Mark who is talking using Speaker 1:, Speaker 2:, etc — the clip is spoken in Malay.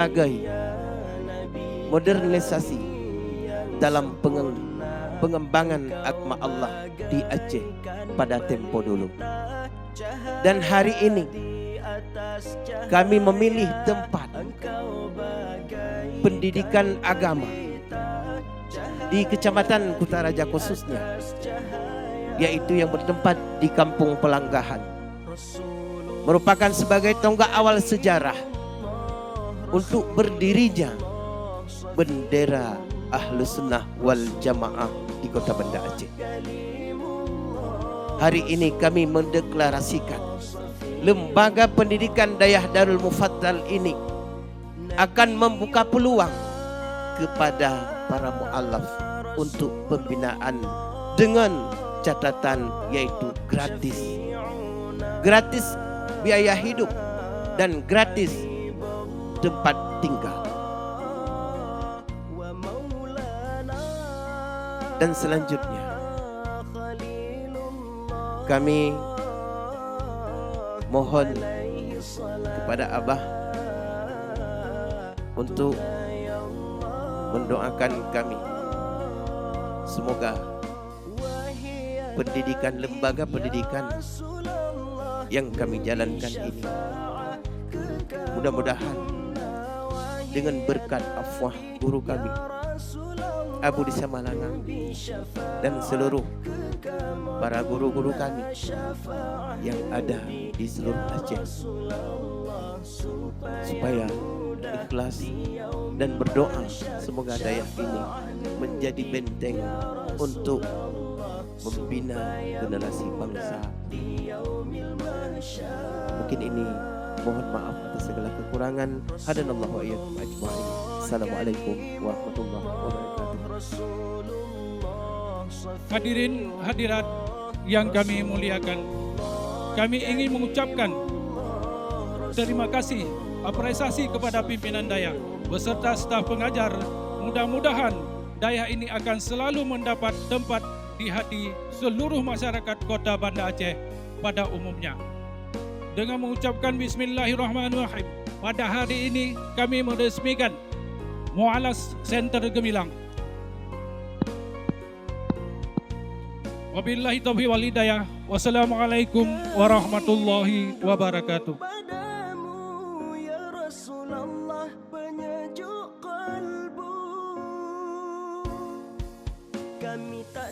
Speaker 1: sebagai modernisasi dalam pengembangan agama Allah di Aceh pada tempo dulu. Dan hari ini kami memilih tempat pendidikan agama di Kecamatan Kutaraja khususnya, yaitu yang bertempat di Kampung Pelanggahan, merupakan sebagai tonggak awal sejarah untuk berdirinya bendera Ahlus Sunnah wal Jamaah di Kota Banda Aceh. Hari ini kami mendeklarasikan lembaga pendidikan Dayah Darul Mufaddal ini akan membuka peluang kepada para mu'alaf untuk pembinaan dengan catatan yaitu gratis. Gratis biaya hidup dan gratis tempat tinggal. Dan selanjutnya kami mohon kepada Abah untuk mendoakan kami. Semoga pendidikan, lembaga pendidikan yang kami jalankan ini mudah-mudahan dengan berkat afwah guru kami Abu di Samalangang dan seluruh para guru-guru kami yang ada di seluruh Aceh, supaya ikhlas dan berdoa semoga Dayah ini menjadi benteng untuk membina generasi bangsa. Mungkin ini, mohon maaf atas segala kekurangan. Hadanallahu wa iyyakum ajma'in. Assalamualaikum warahmatullahi wabarakatuh.
Speaker 2: Hadirin hadirat yang kami muliakan, kami ingin mengucapkan terima kasih, apresiasi kepada pimpinan Dayah beserta staf pengajar. Mudah-mudahan Dayah ini akan selalu mendapat tempat di hati seluruh masyarakat Kota Banda Aceh pada umumnya. Dengan mengucapkan Bismillahirrahmanirrahim, pada hari ini kami meresmikan Mu'alas Center Gemilang. Wabillahi taufiq wal hidayah. Wassalamualaikum warahmatullahi wabarakatuh.